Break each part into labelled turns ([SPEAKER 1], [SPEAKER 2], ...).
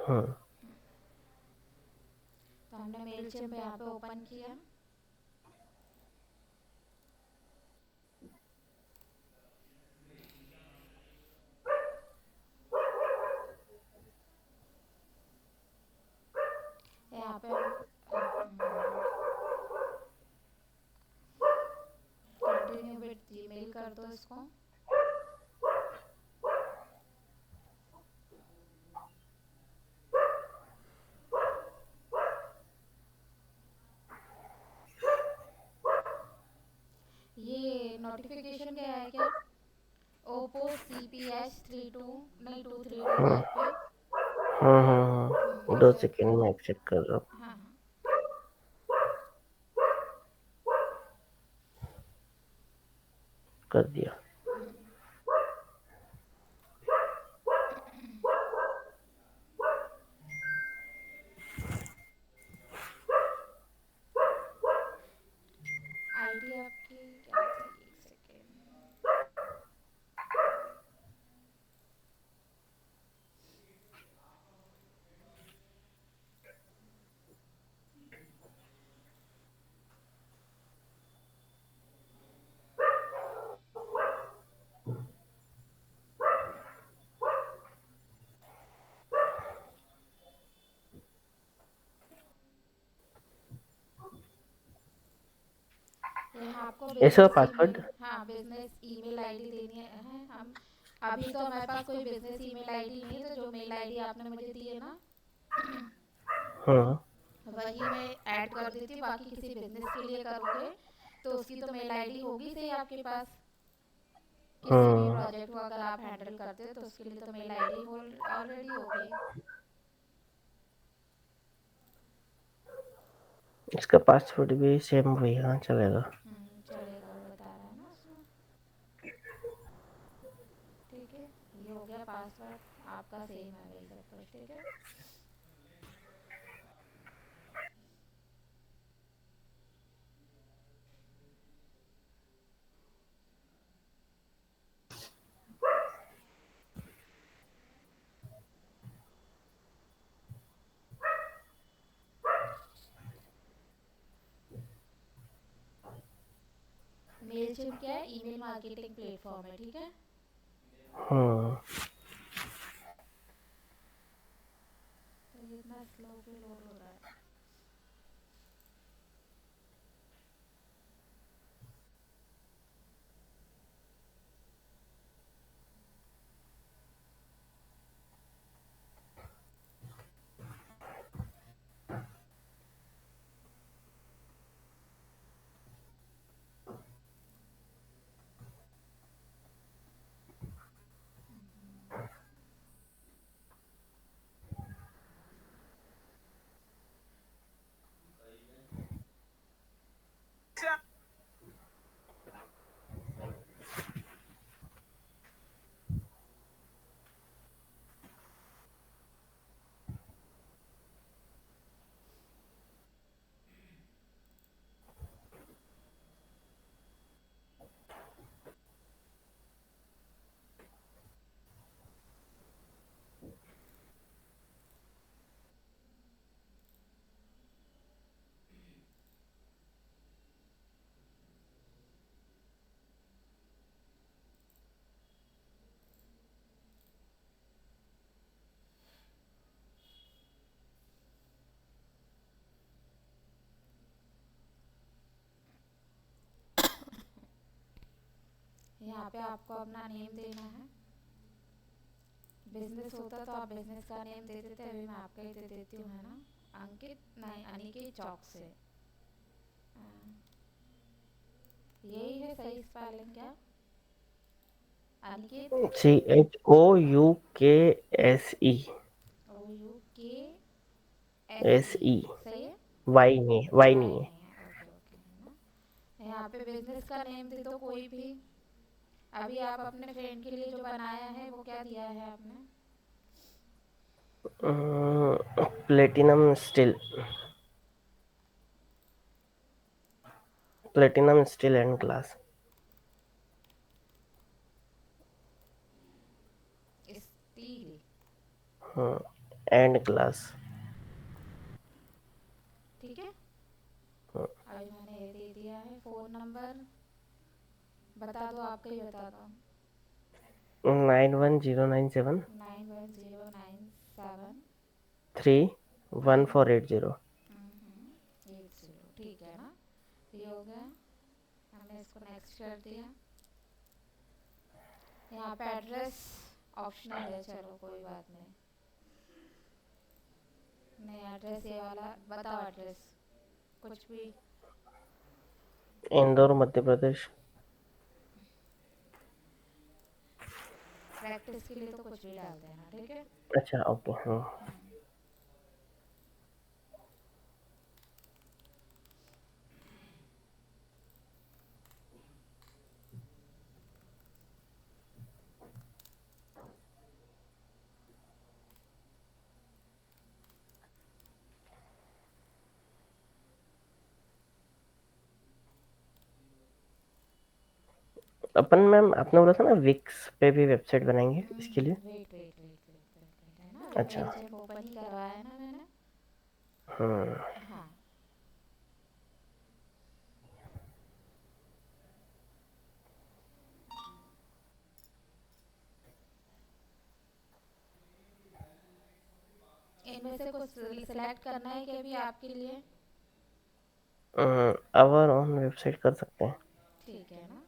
[SPEAKER 1] हाँ।
[SPEAKER 2] तो हमने मेल चिम्प यहाँ पे ओपन किया। यहाँ पे हम कंटिन्यू विद जीमेल कर दो इसको। ये नोटिफिकेशन क्या है क्या? ओप्पो CPH32, नहीं 232
[SPEAKER 1] हाँ
[SPEAKER 2] ऐप पे।
[SPEAKER 1] हाँ हाँ हाँ, दो
[SPEAKER 2] इसे
[SPEAKER 1] सेकेंड में चेक कर रहा हूँ।
[SPEAKER 2] हाँ हाँ।
[SPEAKER 1] कर दिया।
[SPEAKER 2] आईडी आपकी क्या थी, एक सेकेंड। यहाँ आपको
[SPEAKER 1] ऐसा
[SPEAKER 2] बिजनेस ईमेल,
[SPEAKER 1] पासवर्ड।
[SPEAKER 2] हाँ बिजनेस ईमेल आईडी देनी है। हम अभी तो हमारे पास कोई बिजनेस ईमेल आईडी नहीं है, तो जो मेल आईडी आपने मुझे दी है ना,
[SPEAKER 1] हाँ।
[SPEAKER 2] वही मैं ऐड कर देती हूँ। बाकी किसी बिजनेस के लिए करोगे तो उसकी तो मेल आईडी होगी सही आपके पास। किसी भी
[SPEAKER 1] हाँ,
[SPEAKER 2] प्रोजेक्ट को अगर आप हैंडल करते हो तो उसके लिए तो मेल आईडी ऑलरेडी होगी।
[SPEAKER 1] इसका पासवर्ड भी सेम वही, हाँ चलेगा।
[SPEAKER 2] चलेगा, वो बता रहा है ना उसमें। ठीक है, ये हो गया पासवर्ड आपका सेम है वही सब कुछ। ठीक है। मेल चिम क्या है? ईमेल मार्केटिंग प्लेटफॉर्म है। ठीक है।
[SPEAKER 1] हाँ।
[SPEAKER 2] तो ये इतना स्लो क्यों लोड हो रहा है? यहाँ पे आपको अपना नेम देना है। बिजनेस होता तो आप बिजनेस का नेम दे देते, अभी मैं आपका ही दे देती हूँ, है ना। अंकित, नहीं अनिकेत चौक से। यही है सही स्पेलिंग क्या? अनिकेत।
[SPEAKER 1] CHOUKSE।
[SPEAKER 2] OUKSE।
[SPEAKER 1] SE।
[SPEAKER 2] सही है।
[SPEAKER 1] वाई नहीं, वाई
[SPEAKER 2] वाई
[SPEAKER 1] नहीं है।
[SPEAKER 2] नहीं है, ओके ओके, है ना। यहाँ पे बिजनेस का नेम दे दो कोई भी। अभी आप अपने फ्रेंड के लिए जो बनाया है वो क्या दिया है आपने?
[SPEAKER 1] Platinum steel. Platinum steel and glass.
[SPEAKER 2] Steel.
[SPEAKER 1] हाँ। And class.
[SPEAKER 2] ठीक है, अभी मैंने ये दे दिया है। फ़ोन नंबर बता दो, आपका ही बता दो।
[SPEAKER 1] 91097
[SPEAKER 2] 91097
[SPEAKER 1] 31480।
[SPEAKER 2] 80, ठीक है ना। ये हो गया, हमने इसको नेक्स्ट कर दिया। यहाँ पे एड्रेस ऑप्शनल है, चलो कोई बात नहीं। नहीं, एड्रेस ये वाला बताओ, एड्रेस कुछ भी।
[SPEAKER 1] इंदौर मध्य प्रदेश।
[SPEAKER 2] प्रैक्टिस के लिए तो कुछ भी डाल देना, ठीक है।
[SPEAKER 1] अच्छा ओके। हाँ। अपन मैम आपने बोला था ना विक्स पे भी वेबसाइट बनाएंगे इसके लिए।
[SPEAKER 2] Wait wait wait wait wait, है ना, अभी
[SPEAKER 1] अच्छा।
[SPEAKER 2] मेल चेक ओपन ही करवाया है ना मैंने।
[SPEAKER 1] हाँ।
[SPEAKER 2] हाँ, इनमें से कुछ सिलेक्ट करना है कि अभी आपके लिए।
[SPEAKER 1] आवर ऑन वेबसाइट कर सकते हैं।
[SPEAKER 2] ठीक है ना।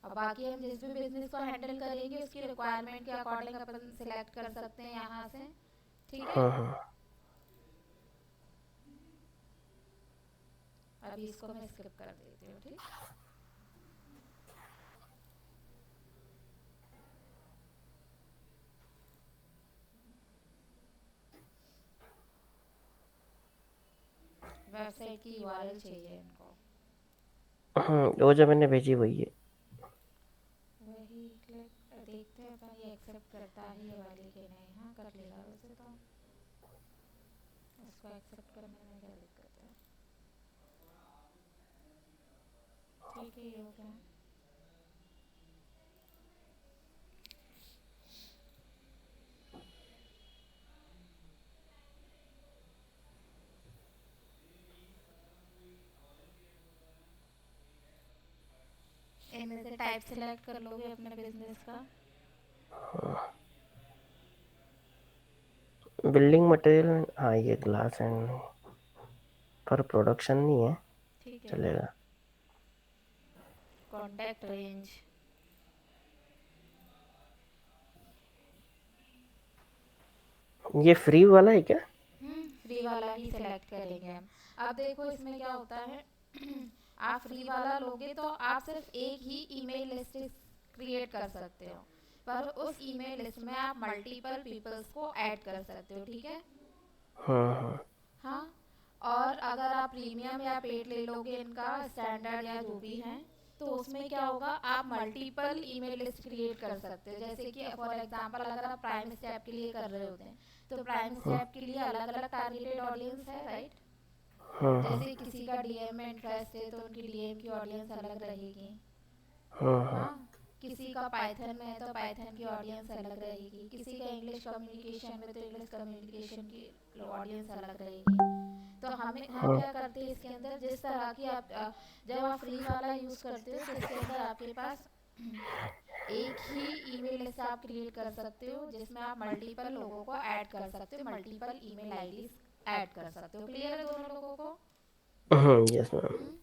[SPEAKER 2] और बाकी हम जिस भी बिजनेस को हैंडल करेंगे उसकी रिक्वायरमेंट के अकॉर्डिंग अपन सिलेक्ट कर सकते हैं यहाँ से, ठीक है।
[SPEAKER 1] हाँ हाँ।
[SPEAKER 2] अभी इसको मैं स्किप कर देती हूँ, ठीक। वेबसाइट की यूआरएल चाहिए इनको।
[SPEAKER 1] वो जो मैंने भेजी वही है।
[SPEAKER 2] वही क्लिक देखते हैं अपन, ये एक्सेप्ट करता है ये वाली कि नहीं। हाँ, कर लेगा वैसे तो, इसको एक्सेप्ट करने में क्या दिक्कत है। ठीक है, ये हो गया। इनमें से टाइप सेलेक्ट कर लोगे अपने बिजनेस का।
[SPEAKER 1] बिल्डिंग मटेरियल, हाँ ये ग्लास एंड, पर प्रोडक्शन नहीं है।
[SPEAKER 2] ठीक है।
[SPEAKER 1] चलेगा।
[SPEAKER 2] कॉन्टैक्ट रेंज,
[SPEAKER 1] ये फ्री वाला है क्या?
[SPEAKER 2] फ्री वाला ही सिलेक्ट करेंगे हम। अब देखो इसमें क्या होता है, आप फ्री वाला लोगे तो आप सिर्फ एक ही ईमेल लिस्ट क्रिएट कर सकते हो, पर उस ईमेल लिस्ट में आप मल्टीपल पीपल्स को ऐड कर सकते हो, ठीक है।
[SPEAKER 1] हाँ हाँ।
[SPEAKER 2] हाँ, और अगर आप प्रीमियम या पेड ले लोगे इनका, स्टैंडर्ड या जो भी है, तो उसमें क्या होगा, आप मल्टीपल ईमेल लिस्ट क्रिएट कर सकते हो। जैसे कि फॉर एग्जांपल अगर आप प्राइम स्टेप के लिए कर रहे होते हैं, तो प्राइम स्टेप के लिए अलग अलग टारगेटेड ऑडियंस है, राइट।
[SPEAKER 1] हाँ हाँ।
[SPEAKER 2] जैसे किसी का डीएम में इंटरेस्ट है तो उनकी डीएम की ऑडियंस अलग रहेगी।
[SPEAKER 1] हाँ हाँ।
[SPEAKER 2] हाँ, किसी का पाइथन में है तो पाइथन की ऑडियंस अलग रहेगी, किसी का इंग्लिश कम्युनिकेशन में तो इंग्लिश कम्युनिकेशन की ऑडियंस अलग रहेगी। तो हम
[SPEAKER 1] हाँ।
[SPEAKER 2] क्या करते हैं इसके अंदर, जिस तरह की आप जब आप फ्री वाला यूज़ करते हो तो इसके अंदर आपके पास एक ही ईमेल लिस्ट आप क्रिएट कर सकते हो, जिसमें आप मल्टीपल लोगों को ऐड कर सकते हो, मल्टीपल ईमेल आईडीज ऐड कर सकते हो। क्लियर है दोनों लोगों को।
[SPEAKER 1] Yes ma'am.
[SPEAKER 2] हम्म,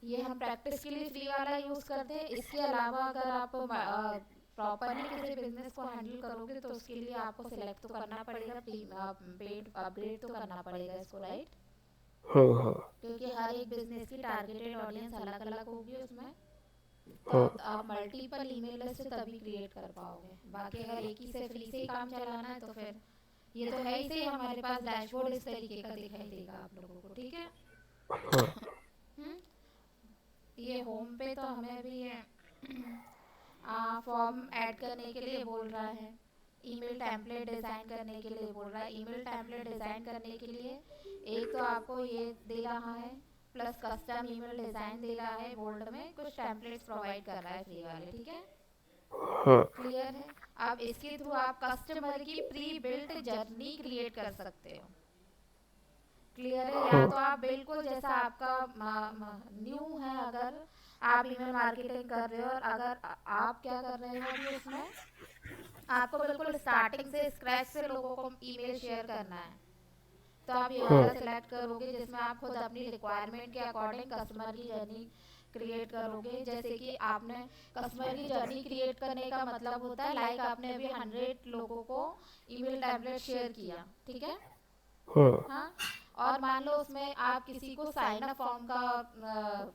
[SPEAKER 2] ये हम प्रैक्टिस के लिए फ्री वाला यूज़ करते हैं। इसके अलावा अगर आप प्रॉपरली किसी बिजनेस को हैंडल करोगे तो उसके लिए आपको सिलेक्ट तो करना पड़ेगा, पेड अपग्रेड तो करना पड़ेगा इसको, राइट।
[SPEAKER 1] हाँ हाँ।
[SPEAKER 2] क्योंकि हर एक बिजनेस की टारगेटेड ऑडियंस अलग अलग होगी उसमें। तो
[SPEAKER 1] हाँ
[SPEAKER 2] आप मल्टीपल ईमेल लिस्ट तभी क्रिएट कर पाओगे। बाकी अगर एक ही से फ्री से ही काम चलाना है तो फिर ये तो है ही सही, हमारे पास डैशबोर्ड इस तरीके का दिखाई देगा आप लोगों को, ठीक है।
[SPEAKER 1] हाँ।
[SPEAKER 2] हम्म, ये होम पे तो हमें भी ये फॉर्म ऐड करने के लिए बोल रहा है, ईमेल टेम्पलेट डिज़ाइन करने के लिए बोल रहा है। ईमेल टेम्पलेट डिज़ाइन करने के लिए एक तो आपको ये दे रहा है, प्लस कस्टम ईमेल डिज़ाइन दे रहा है, बोल्ड में कुछ टेम्पलेट्स प्रोवाइड कर रहा है फ्री वाले, ठीक है।
[SPEAKER 1] हम्म
[SPEAKER 2] क्लियर है? अब इसके थ्रू आप कस्टमर की प्री बिल्ट जर्नी क्रिएट कर सकते हो। क्लियर है? या
[SPEAKER 1] हम्म
[SPEAKER 2] तो आप बिल्कुल जैसा आपका न्यू है, अगर आप ईमेल मार्केटिंग कर रहे हो और अगर आप क्या कर रहे हो अभी उसमें, आपको बिल्कुल स्टार्टिंग से स्क्रैच से लोगों को ईमेल शेयर करना है, तो आप ये वाला
[SPEAKER 1] हम्म
[SPEAKER 2] सिलेक्ट करोगे जिसमें आप खुद अपनी रिक्वायरमेंट के अकॉर्डिंग कस्टमर की जर्नी क्रिएट करोगे। जैसे कि आपने कस्टमर की जर्नी क्रिएट करने का मतलब होता है, लाइक आपने अभी 100 लोगों को ईमेल टेम्पलेट शेयर किया, ठीक है?
[SPEAKER 1] हम्म
[SPEAKER 2] हाँ। और मान लो उसमें आप किसी को साइन अप फॉर्म का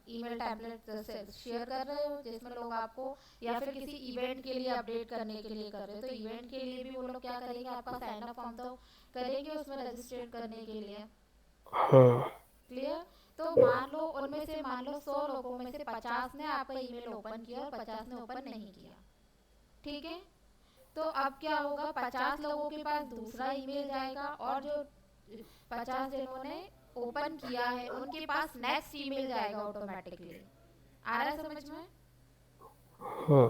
[SPEAKER 2] ईमेल टेम्पलेट शेयर कर रहे हो, जिसमें लोग आपको, या फिर किसी इवेंट के लिए अपडेट करने के लिए कर रहे हो, तो इवेंट के लिए भी वो लोग क्या करेंगे, आपका साइन अप फॉर्म तो करेंगे उसमें रजिस्ट्रेट करने के लिए।
[SPEAKER 1] हम्म
[SPEAKER 2] क्लियर? तो मान लो उनमें से, मान लो 100 लोगों में से 50 ने आपका ईमेल ओपन किया और 50 ने ओपन नहीं किया, ठीक है? तो अब क्या होगा, 50 लोगों के पास दूसरा ईमेल जाएगा और जो 50 जिन्होंने ओपन किया है उनके पास नेक्स्ट ईमेल जाएगा ऑटोमेटिकली। आ रहा है समझ में?
[SPEAKER 1] हम्म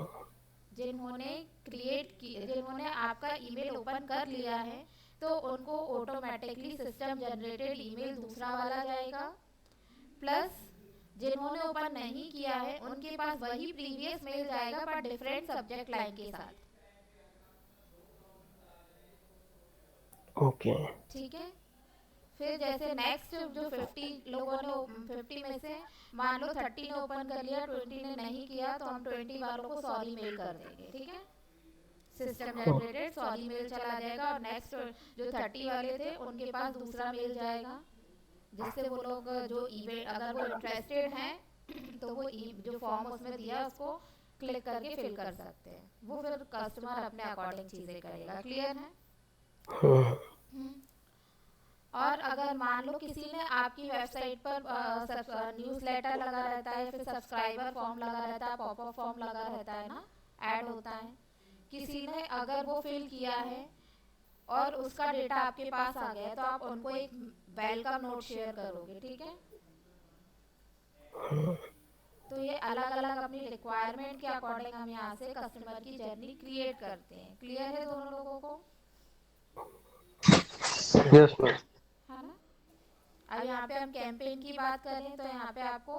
[SPEAKER 2] जिन्होंने क्रिएट की, जिन्होंने आपका ईमेल ओपन कर लिया है, तो उनको ऑटोमेटिकली सिस्टम जनरेटेड ईमेल दूसरा वाला जाएगा। प्लस जिन्होंने ओपन नहीं किया है उनके पास वही प्रीवियस मेल जाएगा पर डिफरेंट सब्जेक्ट लाइन के साथ।
[SPEAKER 1] ओके।
[SPEAKER 2] ठीक है? फिर जैसे नेक्स्ट जो 50 लोगों ने, 50 में से मान लो 30 ने ओपन कर लिया, 20 ने नहीं किया, तो हम 20 वालों को सॉरी मेल कर देंगे, ठीक है? सिस्टम
[SPEAKER 1] हम्म
[SPEAKER 2] जनरेटेड सॉरी मेल चला जाएगा और नेक्स्ट जो 30 वाले थे उनके पास दूसरा मेल जाएगा, जिससे वो लोग जो इवेंट, अगर वो इंटरेस्टेड हैं तो वो जो फॉर्म उसमें दिया उसको क्लिक करके फिल कर सकते हैं। वो फिर कस्टमर अपने अकॉर्डिंग चीज़ें करेगा। क्लियर है?
[SPEAKER 1] हम्म
[SPEAKER 2] हम्म। और अगर मान लो किसी ने आपकी वेबसाइट पर न्यूज़ लेटर लगा रहता है, फिर सब्सक्राइबर फॉर्म लगा रहता है, पॉपअप फॉर्म लगा रहता है ना, ऐड होता है, किसी ने अगर वो फिल किया है और उसका डेटा आपके पास आ गया है, तो आप उनको एक वेलकम नोट शेयर करोगे, ठीक है? तो ये अलग अलग अपनी रिक्वायरमेंट के अकॉर्डिंग हम यहाँ से कस्टमर की जर्नी क्रिएट करते हैं। क्लियर है दोनों लोगों को?
[SPEAKER 1] Yes ma'am.
[SPEAKER 2] है ना? अब यहाँ पे हम कैंपेन की बात करें तो यहाँ पे आपको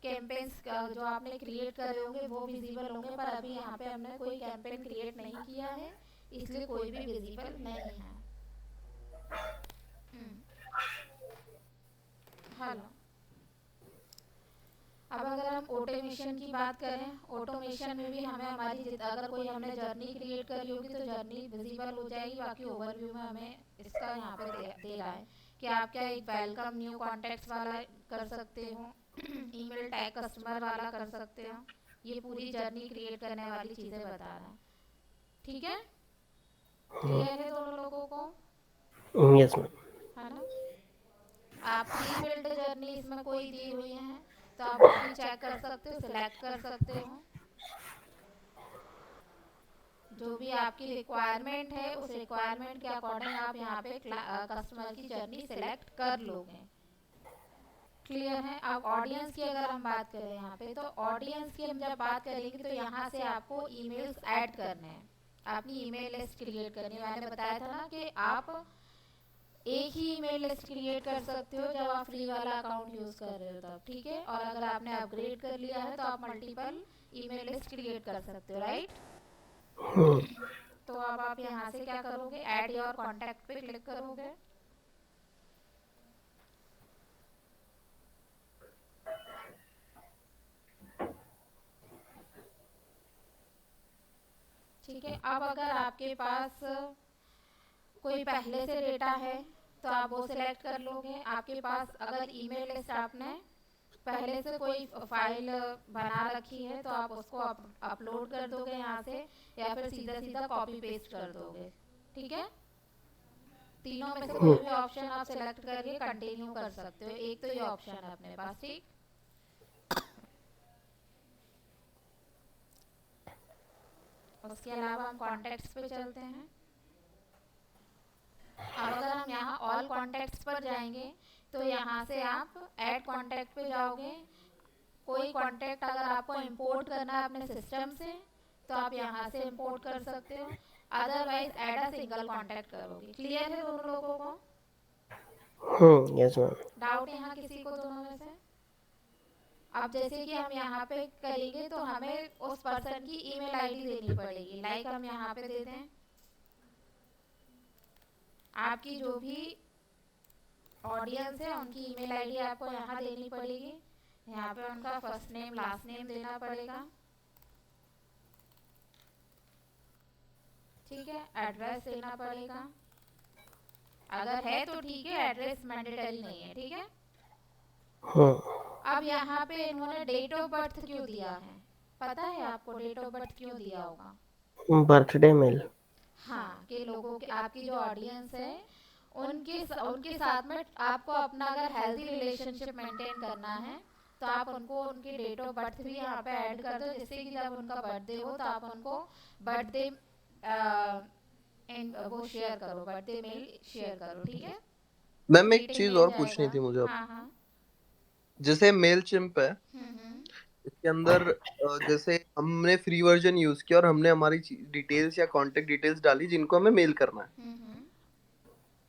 [SPEAKER 2] कैंपेन्स जो आपने क्रिएट करे होंगे वो विजिबल होंगे, पर अभी यहाँ पे हमने कोई कैंपेन क्रिएट नहीं किया है, इसलिए कोई भी विजिबल नहीं है। हेलो। अब अगर हम ऑटोमेशन की बात करें, ऑटोमेशन में भी हमें हमारी अगर कोई हमने जर्नी क्रिएट करी होगी तो जर्नी विजिबल हो जाएगी। बाकी ओवरव्यू में हमें इसका यहाँ पे दे रहा है कि आप क्या एक वेलकम न्यू कॉन्टेक्ट्स वाला कर सकते हो, ईमेल टैग कस्टमर वाला कर सकते हो। ये पूरी जर्नी क्रिएट करने वाली चीज़ें बता रहा है। ठीक है? क्लियर है दोनों लोगों को?
[SPEAKER 1] Yes ma'am.
[SPEAKER 2] है ना? आप प्री बिल्ड जर्नी इसमें कोई दी हुई है तो आप वो भी चेक कर सकते हो, सिलेक्ट कर सकते हो। जो भी आपकी रिक्वायरमेंट है उस रिक्वायरमेंट के अकॉर्डिंग आप यहाँ पे कस्टमर की जर्नी सिलेक्ट कर लोगे। क्लियर है? अब ऑडियंस की अगर हम बात करें यहाँ पे, तो ऑडियंस की हम जब बात करेंगे तो यहाँ से आपको ईमेल्स ऐड करने हैं, अपनी ईमेल लिस्ट क्रिएट करनी है। मैंने बताया था ना कि आप एक ही ईमेल लिस्ट क्रिएट कर सकते हो जब आप फ्री वाला अकाउंट यूज कर रहे हो तब, ठीक है? और अगर आपने अपग्रेड कर लिया है तो आप मल्टीपल ईमेल लिस्ट क्रिएट कर सकते हो, राइट? तो अब आप यहाँ से क्या करोगे, ऐड योर कॉन्टैक्ट पे क्लिक करोगे। ठीक है? अब अगर आपके पास कोई पहले से डेटा है तो आप वो सिलेक्ट कर लोगे। आपके पास अगर ईमेल लिस्ट आपने पहले से कोई फाइल बना रखी है तो आप उसको अपलोड कर दोगे यहाँ से, या फिर सीधा सीधा कॉपी पेस्ट कर दोगे। ठीक है? तीनों में से कोई भी ऑप्शन आप सिलेक्ट करके कंटिन्यू कर सकते हो। एक तो ये ऑप्शन है अपने पास, ठीक? उसके अलावा हम कॉन्टैक्ट्स पे चलते हैं। अब अगर हम यहाँ ऑल कॉन्टैक्ट्स पर जाएंगे तो यहाँ से आप ऐड कॉन्टैक्ट पे जाओगे। कोई कॉन्टैक्ट अगर आपको इंपोर्ट करना है अपने सिस्टम से तो आप यहाँ से इंपोर्ट कर सकते हो, otherwise add a single contact करोगे। क्लियर है दोनों लोगों को?
[SPEAKER 1] Yes ma'am.
[SPEAKER 2] डाउट यहाँ किसी को दोनों में से? अब जैसे कि हम यहाँ पे करेंगे तो हमें उस पर्सन की ईमेल आईडी देनी पड़ेगी। लाइक हम यहाँ पे देते हैं, आपकी जो भी ऑडियंस है उनकी ईमेल आईडी आपको यहाँ देनी पड़ेगी। यहाँ पे उनका फर्स्ट नेम लास्ट नेम देना पड़ेगा, ठीक है। एड्रेस देना पड़ेगा, अगर है तो ठीक है, एड्रेस मैंडेटरी नहीं है, ठीक है। अब यहाँ पे इन्होंने डेट ऑफ बर्थ क्यों दिया है, पता है आपको डेट ऑफ बर्थ क्यों दिया होगा?
[SPEAKER 1] Birthday mail.
[SPEAKER 2] हाँ, कि लोगों के, आपकी जो ऑडियंस है उनके साथ में आपको अपना अगर हेल्दी रिलेशनशिप मेंटेन करना है तो आप उनको उनकी डेट ऑफ बर्थ भी यहाँ पे ऐड कर दो, जिससे कि जब उनका बर्थडे हो तो आप उनको बर्थडे वो शेयर करो, बर्थडे मेल शेयर करो, ठीक है।
[SPEAKER 3] मैम एक
[SPEAKER 2] ग्रीटिंग
[SPEAKER 3] चीज
[SPEAKER 2] मिल
[SPEAKER 3] और पूछनी
[SPEAKER 2] जाएगा।
[SPEAKER 3] थी मुझे अब।
[SPEAKER 2] हाँ हाँ।
[SPEAKER 3] जैसे मेल चिम्प है,
[SPEAKER 2] हम्म।
[SPEAKER 3] इसके अंदर जैसे हमने फ्री वर्जन यूज किया और हमने हमारी डिटेल्स या कांटेक्ट डिटेल्स डाली जिनको हमें मेल करना है,
[SPEAKER 2] हम्म।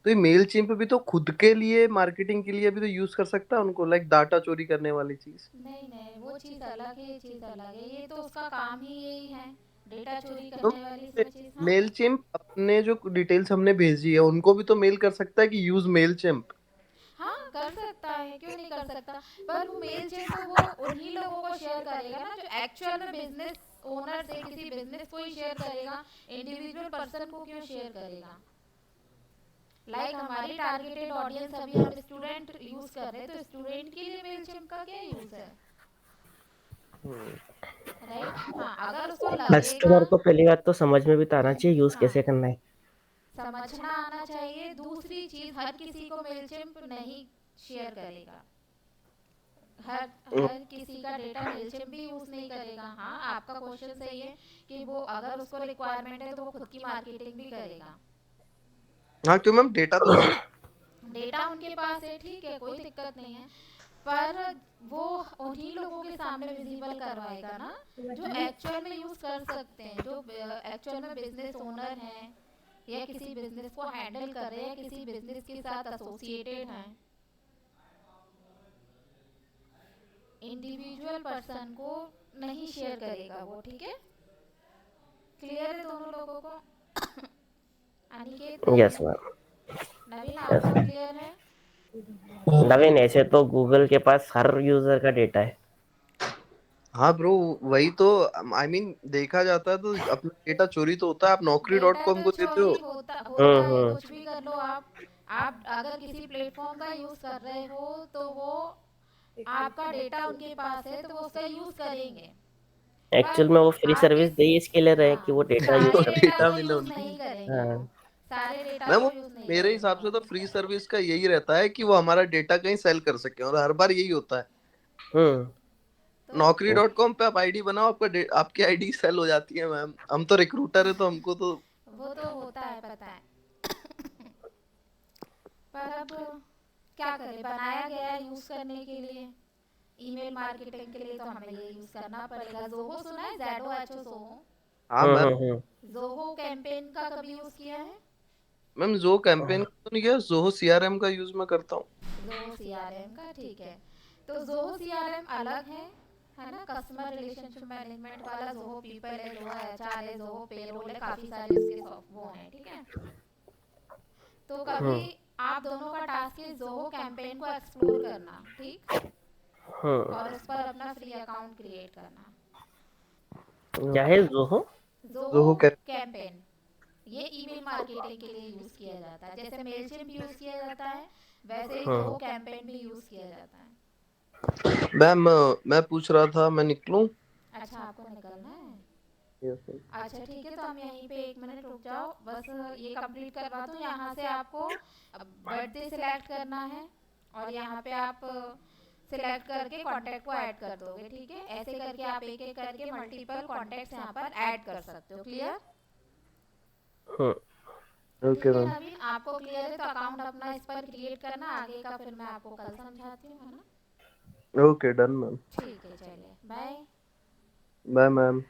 [SPEAKER 3] तो ये मेल चिम्प भी तो खुद के लिए मार्केटिंग के लिए भी तो यूज कर सकता है उनको, लाइक डाटा चोरी करने वाली चीज।
[SPEAKER 2] नहीं नहीं, वो चीज़ अलग है, ये चीज़ अलग है, ये तो उसका काम ही यही है, डेटा चोरी
[SPEAKER 3] तो
[SPEAKER 2] करने वाली सब चीज़। हाँ
[SPEAKER 3] मेल चिम्प अपने जो डिटेल्स हमने भेजी है उनको भी तो मेल कर सकता है कि यूज मेल चिम्प।
[SPEAKER 2] हाँ, कर सकता है, क्यों नहीं कर सकता। पर वो मेल चेन तो वो उन्हीं लोगों को शेयर करेगा ना जो एक्चुअल में बिजनेस ओनर से किसी बिजनेस को ही शेयर करेगा, इंडिविजुअल पर्सन को क्यों शेयर करेगा। लाइक हमारी टारगेटेड ऑडियंस अभी हम स्टूडेंट यूज कर रहे हैं, तो स्टूडेंट के लिए मेल चिम का क्या यूज है, राइट। हाँ, अगर उसको लगेगा,
[SPEAKER 1] कस्टमर को पहली बात तो समझ में भी तो आना चाहिए यूज
[SPEAKER 2] हाँ,
[SPEAKER 1] कैसे करना है।
[SPEAKER 2] समझना आना चाहिए। दूसरी चीज, हर किसी को मेल चिम नहीं शेयर करेगा, हर हर किसी का डेटा मेलचिम भी यूज नहीं करेगा। हाँ, आपका क्वेश्चन सही है कि वो अगर उसको रिक्वायरमेंट है तो वो खुद की मार्केटिंग भी करेगा।
[SPEAKER 3] हाँ क्यों मैम, डेटा तो उनके।
[SPEAKER 2] डेटा उनके पास है, ठीक है, कोई दिक्कत नहीं है, पर वो उन्हीं लोगों के सामने विजिबल करवाएगा ना जो एक्चुअल में यूज कर सकते हैं, जो एक्चुअल में बिजनेस ओनर हैं या किसी बिजनेस को हैंडल कर रहे हैं, किसी बिजनेस के साथ एसोसिएटेड हैं। इंडिविजुअल पर्सन को नहीं शेयर करेगा वो, ठीक है। क्लियर है दोनों लोगों को? अनिकेत,
[SPEAKER 1] यस
[SPEAKER 2] नवीन,
[SPEAKER 1] मैम।
[SPEAKER 2] नवीन
[SPEAKER 1] यस।
[SPEAKER 2] आपको क्लियर है?
[SPEAKER 1] नवीन, ऐसे तो गूगल के पास हर यूजर का डेटा है।
[SPEAKER 3] हाँ ब्रो, वही तो आई मीन देखा जाता है तो अपना डेटा चोरी तो होता है। आप नौकरी डॉट
[SPEAKER 2] डेटा
[SPEAKER 3] कॉम
[SPEAKER 2] तो
[SPEAKER 3] को देते हो।
[SPEAKER 2] चोरी होता होता है,
[SPEAKER 1] हम्म।
[SPEAKER 2] कुछ भी कर लो आप अगर किसी प्लेटफॉर्म का यूज कर रहे हो तो वो आपका डेटा उनके पास है तो वो उसका यूज करेंगे। पर
[SPEAKER 1] एक्चुअल में वो फ्री
[SPEAKER 2] आपके,
[SPEAKER 1] सर्विस दे ही इसके लिए रहे कि
[SPEAKER 2] हाँ,
[SPEAKER 1] वो डेटा यूज
[SPEAKER 2] सारे
[SPEAKER 1] कर
[SPEAKER 2] डेटा
[SPEAKER 3] डेटा
[SPEAKER 2] को
[SPEAKER 3] मिले
[SPEAKER 2] यूज
[SPEAKER 3] उनकी।
[SPEAKER 2] नहीं करेंगे वो,
[SPEAKER 1] हाँ।
[SPEAKER 2] सारे डेटा
[SPEAKER 3] मैम
[SPEAKER 2] को
[SPEAKER 3] वो
[SPEAKER 2] यूज नहीं
[SPEAKER 3] मेरे
[SPEAKER 2] करेंगे
[SPEAKER 3] हिसाब
[SPEAKER 2] वो।
[SPEAKER 3] से तो फ्री सर्विस का यही रहता है कि वो हमारा डेटा कहीं सेल कर सके, और हर बार यही होता है।
[SPEAKER 1] हम्म।
[SPEAKER 2] तो
[SPEAKER 3] नौकरी डॉट कॉम पे आप आईडी बनाओ, आपकी आईडी सेल हो जाती है मैम। हम तो रिक्रूटर है तो हमको तो।
[SPEAKER 2] वो तो होता है, पता है। पर अब क्या करें, बनाया गया है यूज करने के लिए, ईमेल मार्केटिंग के लिए, तो हमें ये यूज करना पड़ेगा। जोहो सुना है, जेडो एच ओ जोहो?
[SPEAKER 3] हाँ मैम।
[SPEAKER 1] हम्म।
[SPEAKER 2] जोहो कैंपेन का कभी यूज किया है?
[SPEAKER 3] मैम जो कैंपेन तो नहीं किया, जोहो सीआरएम का यूज मैं करता हूँ।
[SPEAKER 2] जोहो सीआरएम का, ठीक है। तो जोहो सीआरएम अलग है ना, कस्टमर रिलेशनशिप मैनेजमेंट वाला। जोहो पीपल है, जोहो एचआर है, जोहो पेरोल है, काफी सारे उसके वो हैं, ठीक है। तो कभी
[SPEAKER 1] हम्म।
[SPEAKER 2] आप दोनों का टास्क है जोहो कैंपेन को एक्सप्लोर करना, ठीक, और उस पर अपना फ्री अकाउंट क्रिएट करना।
[SPEAKER 1] क्या है Zoho?
[SPEAKER 2] Zoho
[SPEAKER 3] Zoho campaign.
[SPEAKER 2] Campaign ये ईमेल मार्केटिंग के लिए यूज किया जाता है, जैसे मेलचिम्प यूज किया जाता है वैसे ही जोहो कैंपेन भी यूज किया जाता है।
[SPEAKER 3] मैम मैं पूछ रहा था, मैं निकलूं?
[SPEAKER 2] अच्छा, आपको निकलना है?
[SPEAKER 3] Yes ma'am.
[SPEAKER 2] अच्छा ठीक है, तो हम यहीं पे एक मिनट रुक जाओ, बस ये कंप्लीट करवा दूँ। यहाँ से आपको बर्थडे सिलेक्ट करना है और यहाँ पे आप सिलेक्ट करके कांटेक्ट को ऐड कर दोगे, ठीक है। ऐसे करके आप एक एक करके मल्टीपल कॉन्टेक्ट्स यहाँ पर ऐड कर सकते हो। क्लियर?
[SPEAKER 3] ओके
[SPEAKER 2] ठीक है
[SPEAKER 3] मैम।
[SPEAKER 2] नवीन, आपको क्लियर है तो अकाउंट अपना इस पर क्रिएट करना, आगे का फिर मैं आपको कल समझाती हूँ, है ना।
[SPEAKER 3] Okay done ma'am.
[SPEAKER 2] ठीक है, चलिए, बाय।
[SPEAKER 3] Bye ma'am.